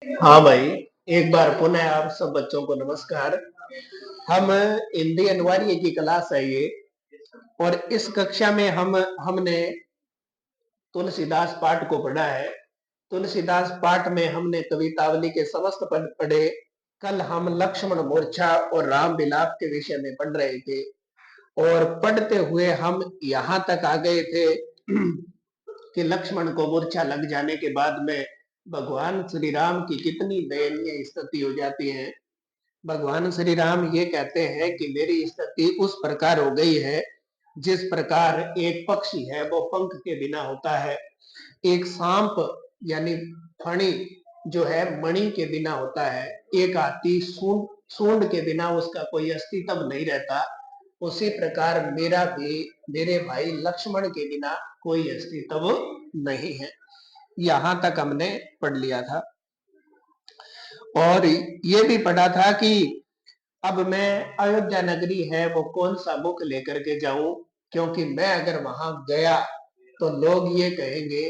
हाँ भाई, एक बार पुनः आप सब बच्चों को नमस्कार। हम हिंदी अनिवार्य की क्लास है ये। और इस कक्षा में हमने तुलसीदास पाठ को पढ़ा है। तुलसीदास पाठ में हमने कवितावली के समस्त पद पढ़े। कल हम लक्ष्मण मूर्छा और राम विलाप के विषय में पढ़ रहे थे। और पढ़ते हुए हम यहाँ तक आ गए थे कि लक्ष्मण को मूर्छा लग जाने के बाद में भगवान श्री राम की कितनी दयनीय स्थिति हो जाती है। भगवान श्री राम ये कहते हैं कि मेरी स्थिति उस प्रकार हो गई है जिस प्रकार एक पक्षी है वो पंख के बिना होता है, एक सांप यानी फणी जो है मणि के बिना होता है, एक हाथी सूंड सूंड के बिना उसका कोई अस्तित्व नहीं रहता। उसी प्रकार मेरा भी मेरे भाई लक्ष्मण के बिना कोई अस्तित्व नहीं है। यहां तक हमने पढ़ लिया था। और ये भी पढ़ा था कि अब मैं अयोध्या नगरी है वो कौन सा मुख लेकर के जाऊं, क्योंकि मैं अगर वहां गया तो लोग ये कहेंगे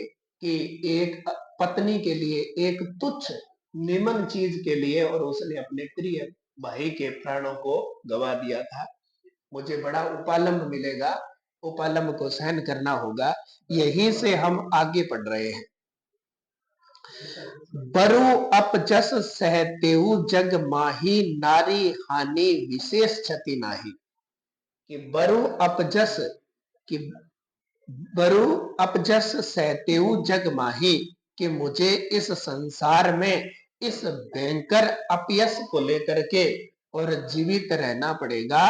कि एक पत्नी के लिए, एक तुच्छ निमन चीज के लिए, और उसने अपने प्रिय भाई के प्राणों को गवा दिया था। मुझे बड़ा उपालंब मिलेगा, उपालंब को सहन करना होगा। यहीं से हम आगे पढ़ रहे हैं। बरु अपजस सहतेउ जग माही, नारी हानि विशेष क्षति नाही। कि कि बरु अपजस सहतेउ जग माही, कि मुझे इस संसार में इस भयंकर अपयश को लेकर के और जीवित रहना पड़ेगा।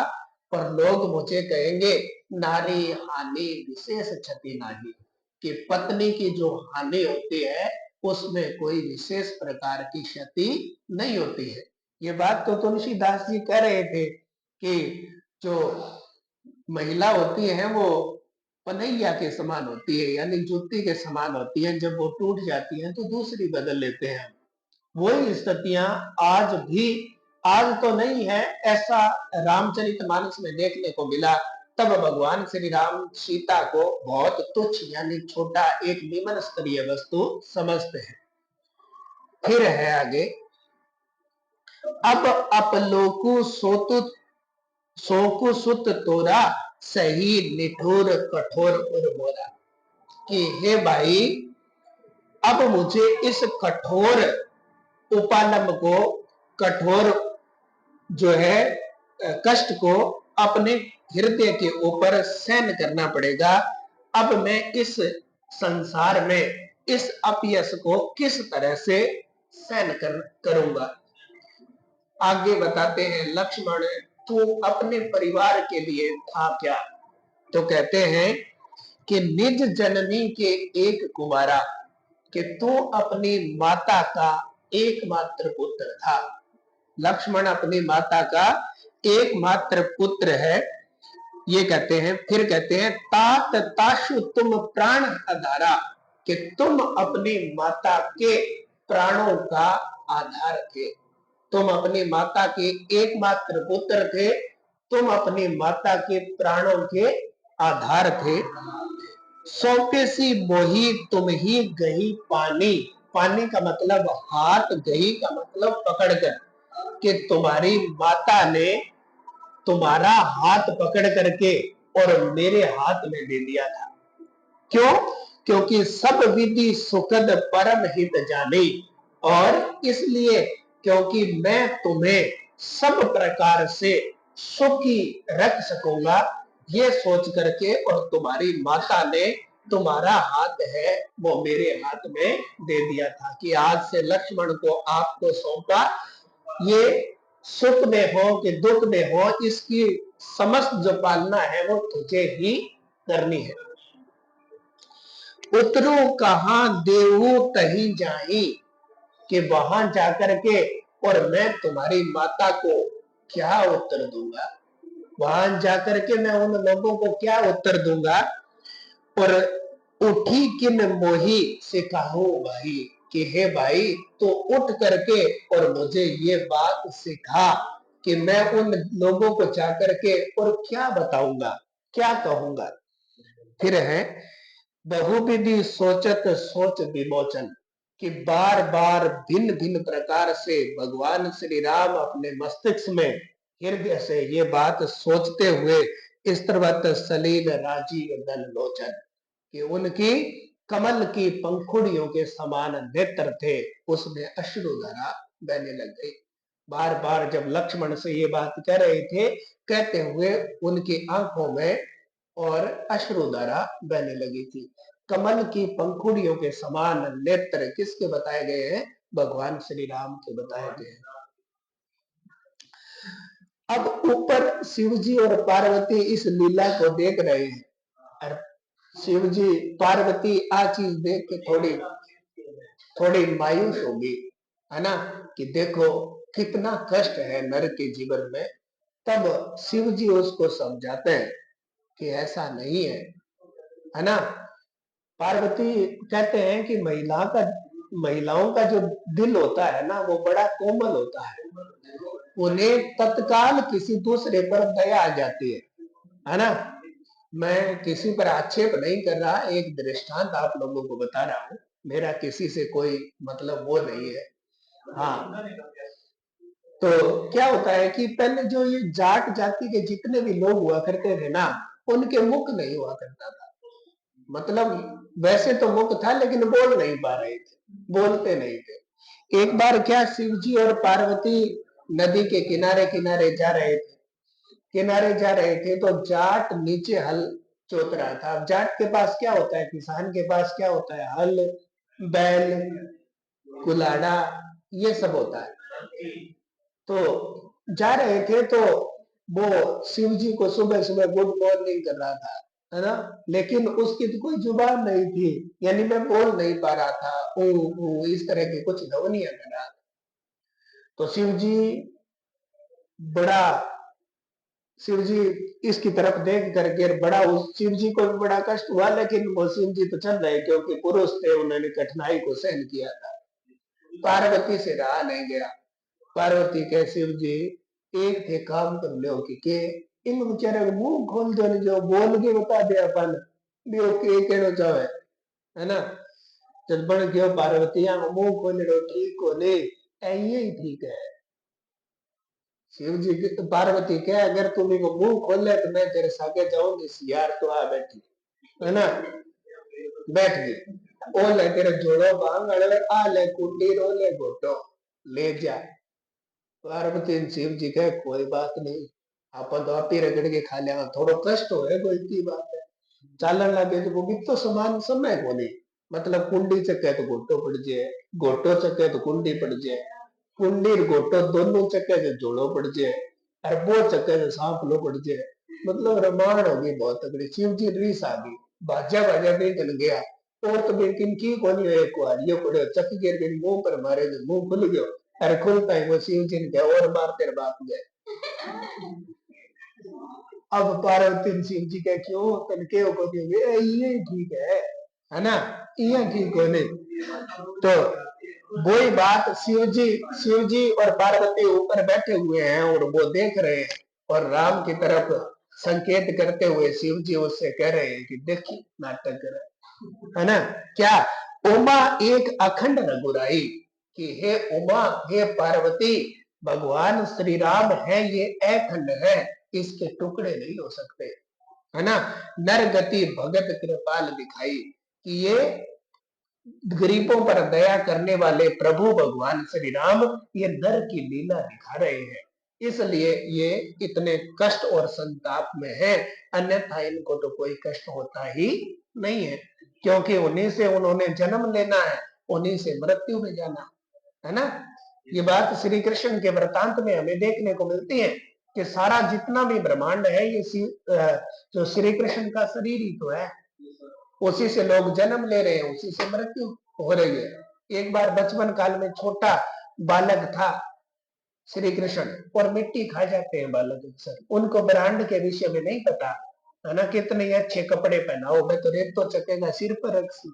पर लोग मुझे कहेंगे नारी हानि विशेष क्षति नाही, कि पत्नी की जो हानि होती है उसमें कोई विशेष प्रकार की क्षति नहीं होती है। ये बात तो तुलसीदास जी कह रहे थे कि जो महिला होती है वो पनैया के समान होती है, यानी जूती के समान होती है। जब वो टूट जाती है तो दूसरी बदल लेते हैं। वही स्थितियां आज भी, आज तो नहीं है, ऐसा रामचरितमानस में देखने को मिला। तब भगवान श्री राम सीता को बहुत तुच्छ यानी छोटा, एक निम्न स्तरीय वस्तु समझते हैं। फिर है आगे, अब अपलोकु सोतु सोकु सुत तोरा, सही निठुर कठोर उर्मोरा। कि हे भाई, अब मुझे इस कठोर उपालंब को, कठोर जो है कष्ट को अपने हृदय के ऊपर सहन करना पड़ेगा। अब मैं इस संसार में इस अपयश को किस तरह से सहन करूंगा। आगे बताते हैं लक्ष्मण, तू अपने परिवार के लिए था क्या। तो कहते हैं कि निज जननी के एक कुमारा, कि तू अपनी माता का एकमात्र पुत्र था। लक्ष्मण अपनी माता का एकमात्र पुत्र है। ये कहते हैं, फिर कहते हैं तात ताशु तुम प्राण आधारा, कि तुम अपनी माता के प्राणों का आधार थे। तुम अपनी माता के एकमात्र पुत्र थे, तुम अपनी माता के प्राणों के आधार थे। सौंपे सी मोही तुम ही गही पानी, पानी का मतलब हाथ, गही का मतलब पकड़कर, कि तुम्हारी माता ने तुम्हारा हाथ पकड़ करके और मेरे हाथ में दे दिया था। क्यों? क्योंकि सब विधि सुखद परम हित जानी, और इसलिए क्योंकि मैं तुम्हें सब प्रकार से सुखी रख सकूंगा, ये सोच करके, और तुम्हारी माता ने तुम्हारा हाथ है वो मेरे हाथ में दे दिया था, कि आज से लक्ष्मण को आपको सौंपा। ये सुख में हो कि दुख में हो, इसकी समस्त जो पालना है वो तुझे ही करनी है। उतरू कहां देवू तही जाही, कि वहां जाकर के और मैं तुम्हारी माता को क्या उत्तर दूंगा। वहां जाकर के मैं उन लोगों को क्या उत्तर दूंगा। और उठी किन मोही सिखाऊं भाई, कि हे भाई तो उठ करके और मुझे ये बात सिखा, कि मैं उन लोगों को जाकर के और क्या बताऊंगा, क्या कहूंगा। फिर है बहुविधि सोचत सोच विमोचन, कि बार बार भिन्न भिन्न प्रकार से भगवान श्री राम अपने मस्तिष्क में हृदय से ये बात सोचते हुए इस तरह सलील राजीव दल लोचन कि उनकी कमल की पंखुड़ियों के समान नेत्र थे, उसमें अश्रुधारा बहने लग गई। बार बार जब लक्ष्मण से ये बात कह रहे थे, कहते हुए उनकी आंखों में और अश्रुधारा बहने लगी थी। कमल की पंखुड़ियों के समान नेत्र किसके बताए गए हैं? भगवान श्री राम के बताए गए हैं। अब ऊपर शिव जी और पार्वती इस लीला को देख रहे हैं और शिव जी पार्वती आ चीज देख के थोड़ी मायूस होगी, है ना, कि देखो कितना कष्ट है नर के जीवन में। तब शिव जी उसको समझाते हैं कि ऐसा नहीं है ना। पार्वती कहते हैं कि महिलाओं का जो दिल होता है ना, वो बड़ा कोमल होता है, उन्हें तत्काल किसी दूसरे पर दया आ जाती है ना। मैं किसी पर आक्षेप नहीं कर रहा, एक दृष्टांत आप लोगों को बता रहा हूँ, मेरा किसी से कोई मतलब वो नहीं है। हाँ, तो क्या होता है कि पहले जो ये जाट जाति के जितने भी लोग हुआ करते थे ना, उनके मुख नहीं हुआ करता था। मतलब वैसे तो मुख था लेकिन बोल नहीं पा रहे थे, बोलते नहीं थे। एक बार क्या शिव जी और पार्वती नदी के किनारे किनारे जा रहे थे, तो जाट नीचे हल जोत रहा था। अब जाट के पास क्या होता है, किसान के पास क्या होता है? हल, बैल, कुलाड़ा, ये सब होता है। तो जा रहे थे तो वो शिव जी को सुबह सुबह गुड मॉर्निंग कर रहा था, है ना, लेकिन उसकी तो कोई जुबान नहीं थी, यानी मैं बोल नहीं पा रहा था, इस तरह की कुछ ध्वनियां कर रहा था। तो बड़ा शिव जी इसकी तरफ देख करके बड़ा, उस शिव जी को भी बड़ा कष्ट हुआ, लेकिन वो शिव जी तो चल रहे क्योंकि पुरुष थे, उन्होंने कठिनाई को सहन किया था। पार्वती से रहा नहीं गया। पार्वती कहे शिव जी एक थे काम कर लो कि इन बेचारे मुंह खोल दो, जो बोल के बता दे अपन भी ओके कहना चाहे, है ना। जब बन गयो पार्वती मुंह खोल लो ठीक हो ले, यही ठीक है। शिव जी पार्वती कहे अगर तुम इनको मुंह खोले तो मैं तेरे सागे जाऊंगी, यार तो आ बैठी, है ना, बैठ गई। ओ ले तेरे जोड़ो बांग आ ले कुंडी रो ले घोटो ले जा। पार्वती शिव जी कहे कोई बात नहीं, अपन तो आप ही रगड़ के खा लिया, थोड़ा कष्ट हो कोई की बात है। चालन लगे तो वो भी तो समान समय को नहीं, मतलब कुंडी चके तो घोटो पड़ जाए, घोटो चके तो कुंडी पड़ जाए, कुंडी और घोटो दोनों चक्के से जोड़ो पड़ जाए, और वो चक्के से सांप लो पड़ जाए। मतलब रामायण होगी बहुत तगड़ी। शिव जी रीस आ गई, बाजा बाजा भी चल गया, और तो बिल्कुल की कोनी एक कुआरियो पड़े चक गिर के मुंह पर मारे तो मुंह खुल गयो, अरे खुलता ही वो शिव जी ने और मार तेरे बाप गए। अब पार्वती शिव जी के क्यों तन के को ये ठीक है ना, ये ठीक हो नहीं। तो वही बात शिव जी और पार्वती ऊपर बैठे हुए हैं और वो देख रहे हैं, और राम की तरफ संकेत करते हुए शिव जी उससे कह रहे हैं कि देखिए नाटक कर रहे, है ना। क्या उमा एक अखंड रघुराई, कि हे उमा हे पार्वती, भगवान श्री राम है ये अखंड है, इसके टुकड़े नहीं हो सकते, है ना। नर गति भगत कृपाल दिखाई, कि ये गरीबों पर दया करने वाले प्रभु भगवान श्री राम ये नर की लीला दिखा रहे हैं, इसलिए ये इतने कष्ट और संताप में है, अन्यथा इनको तो कोई कष्ट होता ही नहीं है, क्योंकि उन्हीं से उन्होंने जन्म लेना है, उन्हीं से मृत्यु में जाना है ना। ये बात श्री कृष्ण के वृतांत में हमें देखने को मिलती है कि सारा जितना भी ब्रह्मांड है ये जो श्री कृष्ण का शरीर ही तो है, उसी से लोग जन्म ले रहे हैं, उसी से मृत्यु हो रही है। एक बार बचपन काल में छोटा बालक था श्री कृष्ण, और मिट्टी खा जाते हैं बालक अक्सर, उनको ब्रह्मांड के विषय में नहीं पता, है ना। कितने अच्छे कपड़े पहनाओ, मैं तो रेत तो चकेगा सिर पर रखसी,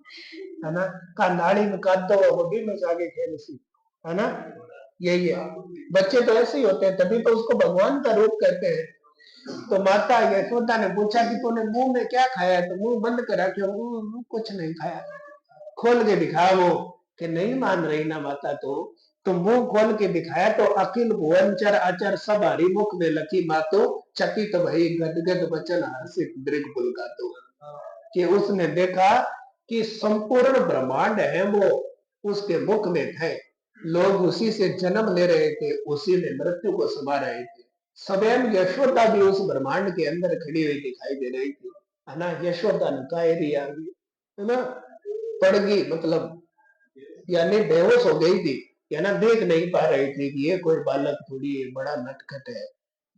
है ना, का नाड़ी में काट दो वो भी में जाके खेल सी, है ना। यही है, बच्चे तो ऐसे ही होते हैं, तभी तो उसको भगवान का रूप कहते हैं। तो माता यशोदा ने पूछा कि तूने मुंह में क्या खाया है, तो मुंह बंद करा, क्यों कुछ नहीं खाया, खोल के दिखा वो, कि नहीं मान रही ना माता तो मुंह खोल के दिखाया तो अखिल भुवनचर अचर सब हरिमुख में लखी मातो चकित भई गदगद बचन हर्षित दृग पुलकातो, कि उसने देखा कि संपूर्ण ब्रह्मांड है वो उसके मुख में थे, लोग उसी से जन्म ले रहे थे, उसी में मृत्यु को समा रहे थे। स्वयं यशोदा भी उस ब्रह्मांड के अंदर खड़ी हुई दिखाई दे रही थी, है ना। यशोदा ने कायरी आ गई, है ना, पड़ गई, मतलब यानी बेहोश हो गई थी, या ना देख नहीं पा रही थी कि ये कोई बालक थोड़ी है, बड़ा नटखट है,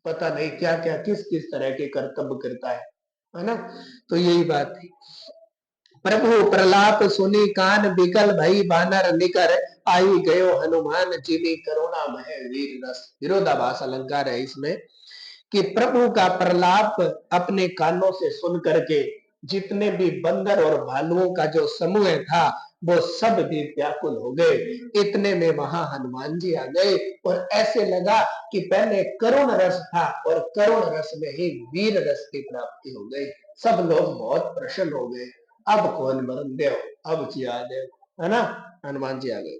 पता नहीं क्या क्या किस किस तरह के कर्तव्य करता है ना। तो यही बात थी। प्रभु प्रलाप सुनी कान बिकल भई बानर निकर आई गयो हनुमान जिमी करुणा मह वीर रस। विरोधाभास अलंकार है इसमें, कि प्रभु का प्रलाप अपने कानों से सुन करके जितने भी बंदर और भालुओं का जो समूह था वो सब भी व्याकुल हो गए। इतने में वहां हनुमान जी आ गए और ऐसे लगा कि पहले करुण रस था और करुण रस में ही वीर रस की प्राप्ति हो गई। सब लोग बहुत प्रसन्न हो गए। अब कौन मरण देव, अब जिया देव, है ना। हनुमान जी आ गए।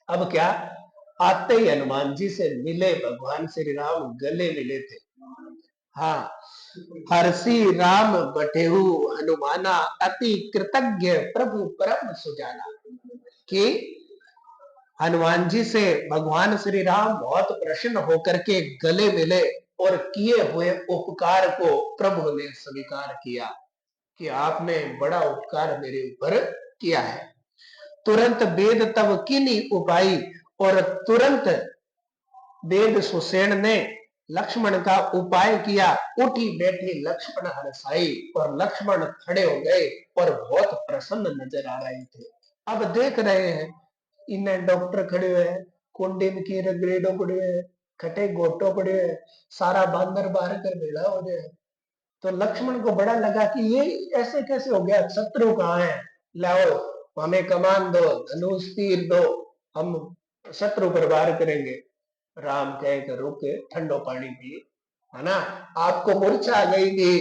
अब क्या, आते ही हनुमान जी से मिले भगवान श्री राम, गले मिले थे। हाँ, हर्षि राम बटेहु हनुमाना अति कृतज्ञ प्रभु परम सुजाना, कि हनुमान जी से भगवान श्री राम बहुत प्रसन्न होकर के गले मिले और किए हुए उपकार को प्रभु ने स्वीकार किया कि आपने बड़ा उपकार मेरे ऊपर किया है। तुरंत वेद तब किनी उपाई, और तुरंत वेद सुसेन ने लक्ष्मण का उपाय किया। उठी बैठी लक्ष्मण हरसाई, और लक्ष्मण खड़े हो गए और बहुत प्रसन्न नजर आ रहे थे। अब देख रहे हैं इन्हें डॉक्टर खड़े हुए हैं, कुंडिन की रगड़ेडो पड़े हैं, खटे गोटो पड़े हैं, सारा बांदर बाहर कर भेड़ा हो गया। तो लक्ष्मण को बड़ा लगा कि ये ऐसे कैसे हो गया, शत्रु कहाँ है, लाओ हमें कमान दो, धनुष तीर दो, हम शत्रु पर वार करेंगे। राम कहकर रुके, ठंडो पानी पिए, है ना। आपको मूर्छा आ गई थी,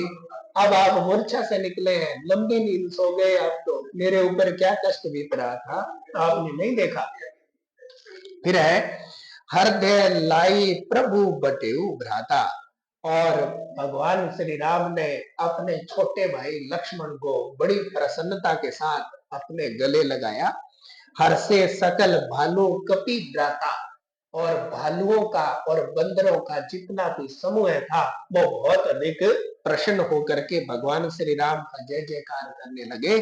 अब आप मूर्छा से निकले हैं, लंबी नींद सो गए आप तो, मेरे ऊपर क्या कष्ट बीत रहा था आपने नहीं देखा। फिर है हृदय लाई प्रभु बटेऊ भ्राता, और भगवान श्री राम ने अपने छोटे भाई लक्ष्मण को बड़ी प्रसन्नता के साथ अपने गले लगाया। हर्षे सकल भालू कपि भ्राता, और भालुओं का और बंदरों का जितना भी समूह था वो बहुत अधिक प्रसन्न होकर के भगवान श्री राम का जय जयकार करने लगे।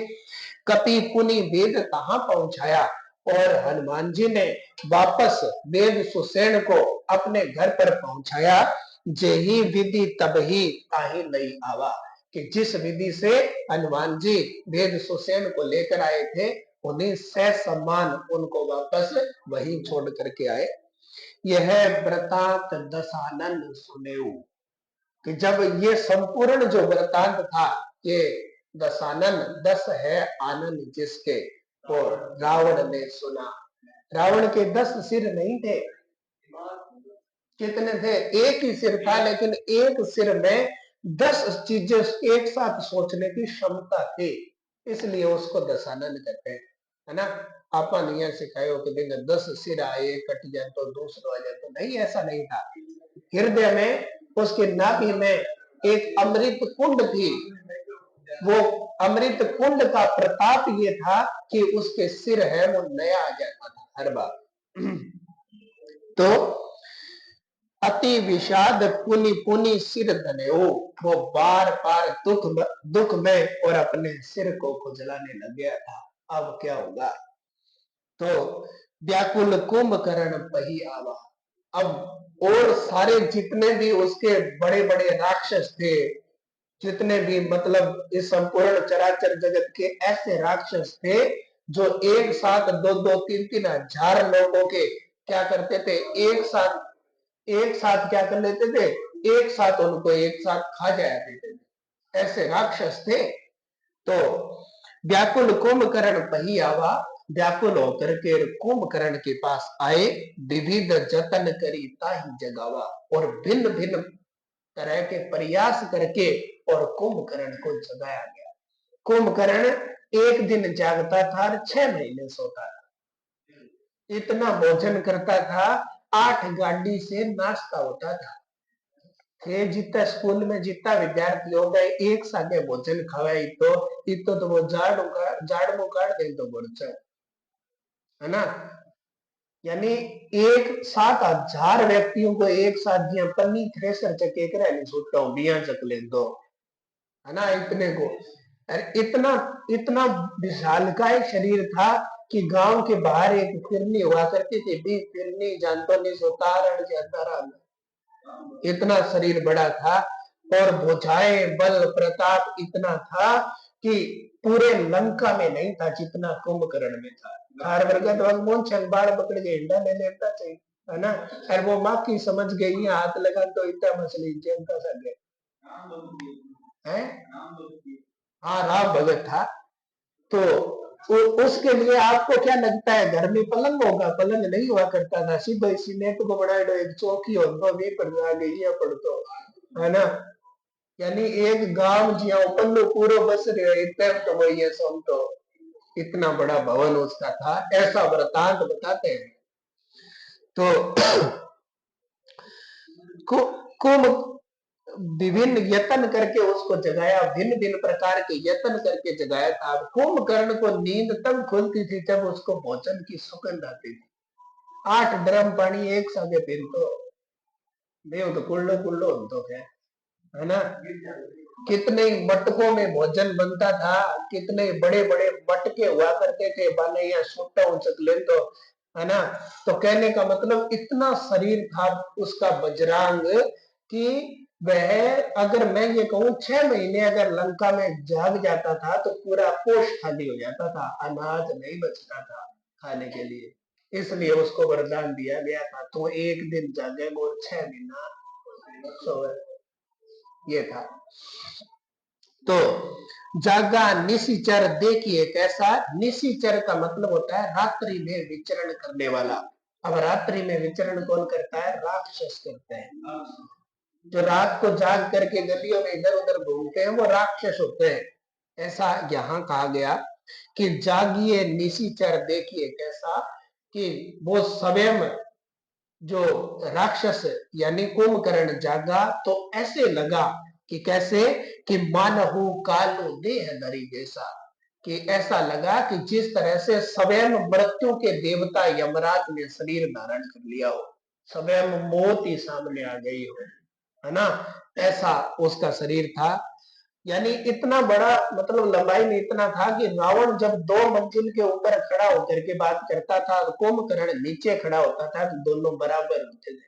कपि पुनि वेद कहाँ पहुंचाया, और हनुमान जी ने वापस वेद सुसेन को अपने घर पर पहुंचाया। जेही विधि तब ही ताही नहीं आवा, कि जिस विधि से हनुमान जी वेद सुसेन को लेकर आए थे उन्हें सह सम्मान उनको वापस वहीं छोड़ करके आए। यह वृतांत दशानन सुनेऊ, कि जब ये संपूर्ण जो वृतांत था, ये दशानन 10 है आनंद जिसके, और रावण ने सुना। रावण के 10 सिर नहीं थे, कितने थे, एक ही सिर था, लेकिन एक सिर में 10 चीजें एक साथ सोचने की क्षमता थी, इसलिए उसको दशानन कहते हैं, है ना। अपन यह सिखायो कि देखो 10 सिर आए, कट जाए तो दूसरा आ जाए, तो नहीं, ऐसा नहीं था। हृदय में उसके नाभि में एक अमृत कुंड थी, वो अमृत कुंड का प्रताप ये था कि उसके सिर है वो नया आ जाता था हर बार। तो अति विषाद पुनि पुनि सिर धन्यो, वो बार बार दुख में और अपने सिर को खुजलाने लग गया था। अब क्या होगा, तो व्याकुल कुंभकर्ण पही आवा। अब और सारे जितने भी उसके बड़े बड़े राक्षस थे, जितने भी मतलब इस संपूर्ण चराचर जगत के ऐसे राक्षस थे जो एक साथ 2-2, 3-3 हजार लोगों के क्या करते थे, एक साथ क्या कर लेते थे, एक साथ उनको एक साथ खा जाया करते थे, ऐसे राक्षस थे। तो व्याकुल कुंभकर्ण पही आवा, व्याकुल होकर के कुंभकर्ण के पास आए। विविध जतन करी ताहि जगावा, और भिन्न भिन्न तरह के प्रयास करके और कुंभकर्ण को जगाया गया। कुंभकर्ण एक दिन जागता था और 6 महीने सोता था। इतना भोजन करता था, 8 गाड़ी से नाश्ता होता था। थे जितना स्कूल में जितना विद्यार्थी हो गए एक सागे भोजन खवाई तो इतो तो वो झाड़ मुकाड़ दे तो बोलचा है ना। यानी एक 7,000 व्यक्तियों को एक साथ दिया पन्नी थ्रेसर चके करे नहीं छूटता हूँ बिया चक ले दो है ना इतने को। और इतना इतना विशालकाय शरीर था कि गांव के बाहर एक फिरनी हुआ करती थी भी फिरनी जानतो नहीं सोतारण ज्यादा इतना शरीर बड़ा था। और भुजाएं बल प्रताप इतना था कि पूरे लंका में नहीं था जितना कुंभकर्ण में था। खार वर्गत वगमोन छन बाल पकड़ के हिंडा ले लेता चाहिए है ना। और वो माँ की समझ गई हाथ लगा तो इतना मछली जनता सके है। हाँ राम भगत था। तो उसके लिए आपको क्या लगता है घर में पलंग होगा? पलंग नहीं हुआ करता था, सीधो सीमेंट को बनाए एक चौकी हो तो भी पर आ गई है पड़तो है ना। यानी एक गांव जिया पल्लू पूरा बस रहे इतने तो वही है सुन तो इतना बड़ा भवन उसका था ऐसा वृतांत बताते हैं। तो को विभिन्न यत्न करके उसको जगाया, भिन्न भिन्न प्रकार के यत्न करके जगाया था। कुंभकर्ण को नींद तब खुलती थी जब उसको भोजन की सुगंध आती थी। 8 ड्रम पानी एक सागे पीन तो देव तो कुल्लो कुल्लो तो है ना। कितने मटकों में भोजन बनता था, कितने बड़े बड़े मटके हुआ करते थे बाने या सुट्टा उचक ले तो है ना। तो कहने का मतलब इतना शरीर था उसका बजरांग कि वह अगर मैं ये कहूं 6 महीने अगर लंका में जाग जाता था तो पूरा कोष खाली हो जाता था, अनाज नहीं बचता था खाने के लिए। इसलिए उसको वरदान दिया गया था तो एक दिन जागे वो 6 महीना सोए। ये था। तो जागा निशिचर देखिए कैसा। निशिचर का मतलब होता है रात्रि में विचरण करने वाला। अब रात्रि में विचरण कौन करता है? राक्षस करते हैं। जो रात को जाग करके गलियों में इधर उधर घूमते हैं वो राक्षस होते हैं। ऐसा यहाँ कहा गया कि जागिए निशिचर देखिए कैसा, कि वो स्वयं जो राक्षस यानी कुंभकर्ण जागा तो ऐसे लगा कि कैसे कि मानहु कालो देह धरी जैसा, कि ऐसा लगा कि जिस तरह से स्वयं मृत्यु के देवता यमराज ने शरीर धारण कर लिया हो, स्वयं मौत ही सामने आ गई हो है ना। ऐसा उसका शरीर था। यानी इतना बड़ा मतलब लंबाई में इतना था कि रावण जब 2 मंजिल के ऊपर खड़ा होकर के बात करता था तो कुंभकर्ण नीचे खड़ा होता था तो दोनों बराबर होते थे।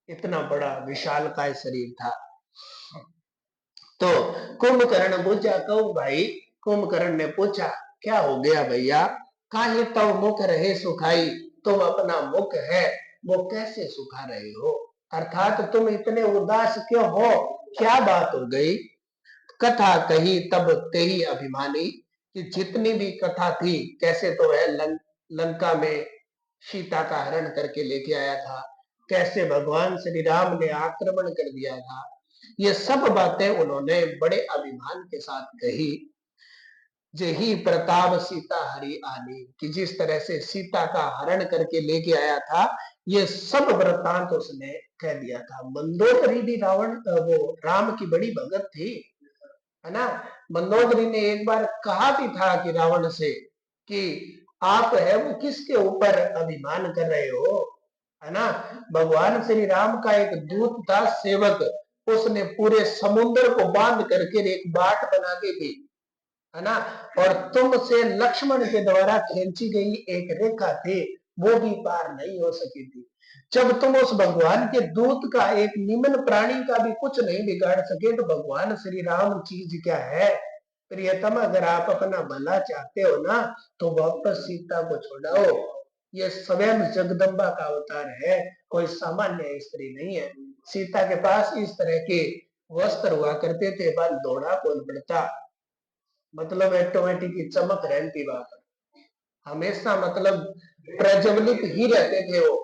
इतना बड़ा विशालकाय शरीर था। तो कुंभकर्ण पूछा कहो भाई, कुंभकर्ण ने पूछा क्या हो गया भैया, काहे तब मुख रहे सुखाई, तुम अपना मुख है वो कैसे सुखा रहे हो, अर्थात तुम इतने उदास क्यों हो, क्या बात हो गई। कथा कही तब ते ही अभिमानी, कि जितनी भी कथा थी कैसे तो वह लंका में सीता का हरण करके लेके आया था, कैसे भगवान श्री राम ने आक्रमण कर दिया था, ये सब बातें उन्होंने बड़े अभिमान के साथ कही। जही प्रताप सीता हरि आनी, कि जिस तरह से सीता का हरण करके लेके आया था ये सब वृत्तांत उसने कह दिया था। मंदोदरी भी रावण वो राम की बड़ी भगत थी है ना। मंदोदरी ने एक बार कहा भी था कि रावण से कि आप है वो किसके ऊपर अभिमान कर रहे हो है ना। भगवान श्री राम का एक दूत था सेवक, उसने पूरे समुद्र को बांध करके एक बाट बना के दी है ना। और तुमसे लक्ष्मण के द्वारा खींची गई एक रेखा थी वो भी पार नहीं हो सकी थी। जब तुम उस भगवान के दूत का एक निम्न प्राणी का भी कुछ नहीं बिगाड़ सके तो भगवान श्री राम चीज क्या है। प्रियतम अगर आप अपना भला चाहते हो ना तो वापस सीता को छोड़ाओ, ये स्वयं जगदम्बा का अवतार है, कोई सामान्य स्त्री नहीं है। सीता के पास इस तरह के वस्त्र हुआ करते थे, बल दौड़ा कौन पड़ता, मतलब ऑटोमेटिक की चमक रहती वहां हमेशा, मतलब प्रज्वलित ही रहते थे वो,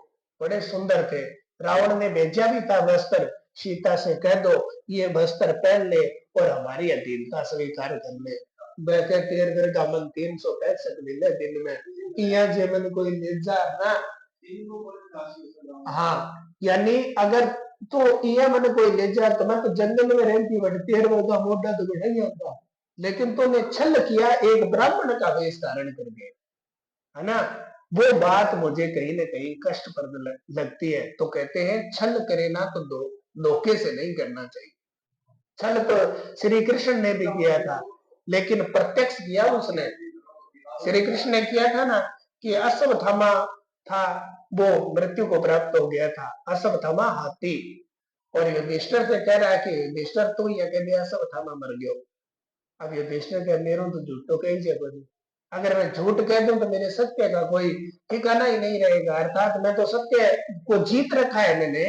बड़े सुंदर थे। रावण ने भेजा भी था वस्त्र, सीता से कह दो ये वस्त्र पहन ले और हमारी अधीनता स्वीकार कर ले। बैठे तेर कर का मन 365 मिले दिन में इया जे मन कोई ले जा ना। हाँ यानी अगर तो इया मन कोई ले जा तो मैं तो जंगल में रहती बट तेर वो का मोटा तो कोई नहीं होता, लेकिन तूने छल किया एक ब्राह्मण का वेश धारण करके, है ना। वो बात मुझे कहीं ना कहीं कष्टप्रद लगती है। तो कहते हैं छल करे ना तो धोखे से नहीं करना चाहिए। छल तो श्री कृष्ण ने भी किया था, लेकिन प्रत्यक्ष किया उसने। श्री कृष्ण ने किया था ना कि अश्वत्थामा था, वो मृत्यु को प्राप्त हो गया था, अश्वत्थामा हाथी। और युधिष्ठिर से कह रहा है कि युधिष्ठिर तू ये कह दिया अश्वत्थामा मर गयो। अब युधिष्ठिर कह मेरे तो झूठ तो कही जगह, अगर मैं झूठ कह दूं तो मेरे सत्य का कोई ठिकाना ही नहीं रहेगा, अर्थात मैं तो सत्य को जीत रखा है मैंने।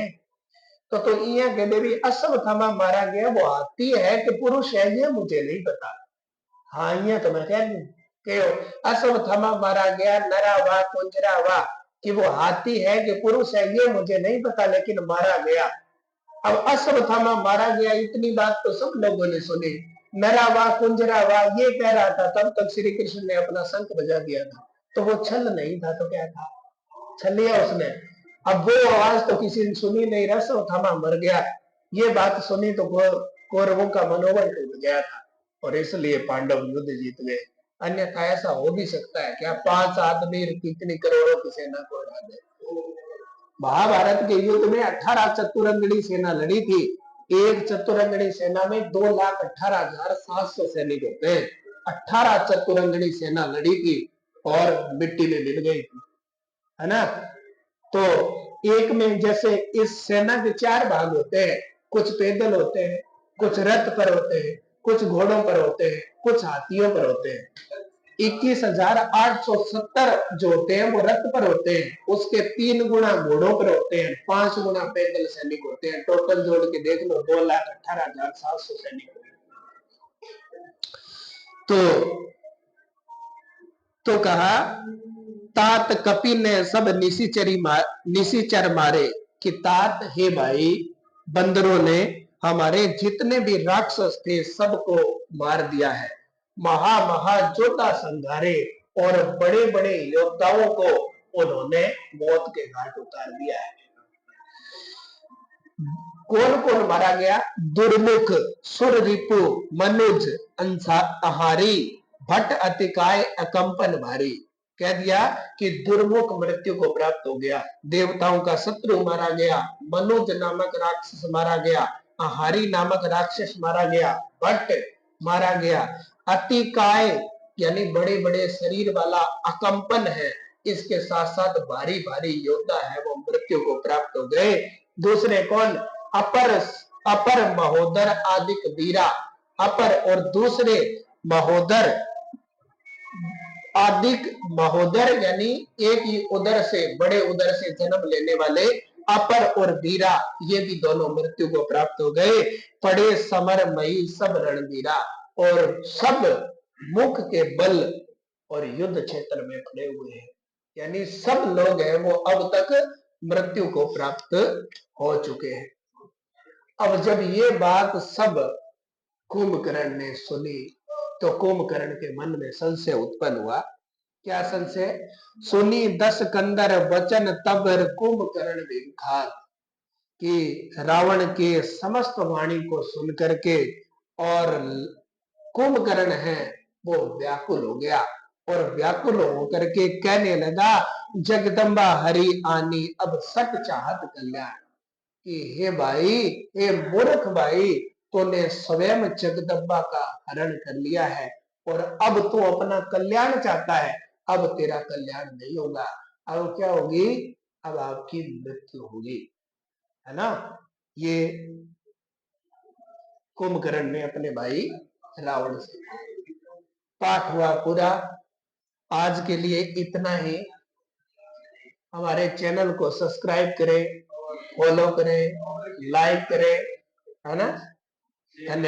तो ये कहते भी अश्वत्थामा मारा गया वो हाथी है कि पुरुष है ये मुझे नहीं पता। हाँ ये तो मैं कह दूं कि अश्वत्थामा मारा गया नरा वा कुंजरा वा, कि वो हाथी है कि पुरुष है ये मुझे नहीं पता, लेकिन मारा गया। अब अश्वत्थामा मारा गया इतनी बात तो सब लोगों ने सुनी, नरा वा कुंजरा वा ये कह रहा था, तब तक श्री कृष्ण ने अपना शंख बजा दिया था। तो वो छल नहीं था तो क्या था, छल लिया उसने। अब वो आवाज तो किसी ने सुनी नहीं, अश्वत्थामा मर गया, ये बात सुनी तो कौरवों का मनोबल टूट गया था और इसलिए पांडव युद्ध जीत गए। अन्यथा ऐसा हो भी सकता है क्या 5 आदमी कितनी करोड़ों की सेना को हरा दे। महाभारत के युद्ध में 18 चतुरंगणी सेना लड़ी थी। एक चतुरंगणी सेना में 2,18,700 सैनिक होते हैं। 18 चतुरंगणी सेना लड़ी थी और मिट्टी में मिल गई थी, है ना। तो एक में जैसे इस सेना के 4 भाग होते हैं, कुछ पैदल होते हैं, कुछ रथ पर होते हैं, कुछ घोड़ों पर होते हैं, कुछ हाथियों पर होते हैं। 21,870 जो होते हैं वो रथ पर होते हैं, उसके 3 गुना घोड़ों पर होते हैं, 5 गुना पैदल सैनिक होते हैं। टोटल जोड़ के देख लो 2,18,700 सैनिक। तो कहा तात कपि ने सब निशिचर मारे, कि तात हे भाई बंदरों ने हमारे जितने भी राक्षस थे सबको मार दिया है। महा महा जोधा संघारे और बड़े बड़े योद्धाओं को उन्होंने मौत के घाट उतार दिया है। कौन कौन मारा गया, दुर्मुख सुररिपु मनुज अंसाहारी भट्ट अतिकाय अकंपन भारी। कह दिया कि दुर्मुख मृत्यु को प्राप्त हो गया, देवताओं का शत्रु मारा गया, मनुज नामक राक्षस मारा गया, आहारी नामक राक्षस मारा गया, भट्ट मारा गया, अतिकाय यानी बड़े बड़े शरीर वाला अकंपन है, इसके साथ साथ भारी भारी योद्धा है वो मृत्यु को प्राप्त हो गए। दूसरे कौन, अपर अपर महोदर आदिक वीरा, अपर और दूसरे महोदर, आदिक महोदर यानी एक ही उदर से बड़े उदर से जन्म लेने वाले अपर और वीरा, ये भी दोनों मृत्यु को प्राप्त हो गए। पड़े समरमयी सब रणवीरा, और सब मुख के बल और युद्ध क्षेत्र में पड़े हुए हैं, यानी सब लोग हैं वो अब तक मृत्यु को प्राप्त हो चुके हैं। अब जब ये बात सब कुंभकर्ण ने सुनी तो कुंभकर्ण के मन में संशय उत्पन्न हुआ। क्या संशय, सुनी 10 कंदर वचन तब कुंभकर्ण विखार, कि रावण के समस्त वाणी को सुन करके और कुंभकर्ण है वो व्याकुल हो गया और व्याकुल होकर के कहने लगा, जगदम्बा हरि आनी अब सट चाहत कल्याण, कि हे भाई, हे मूर्ख भाई, तूने स्वयं जगदम्बा का हरण कर लिया है और अब तू अपना कल्याण चाहता है, अब तेरा कल्याण नहीं होगा। अब क्या होगी, अब आपकी मृत्यु होगी, है ना। ये कुंभकर्ण ने अपने भाई रावण से पाठ हुआ पूरा। आज के लिए इतना ही। हमारे चैनल को सब्सक्राइब करें, फॉलो करें, लाइक करें, है ना। धन्यवाद।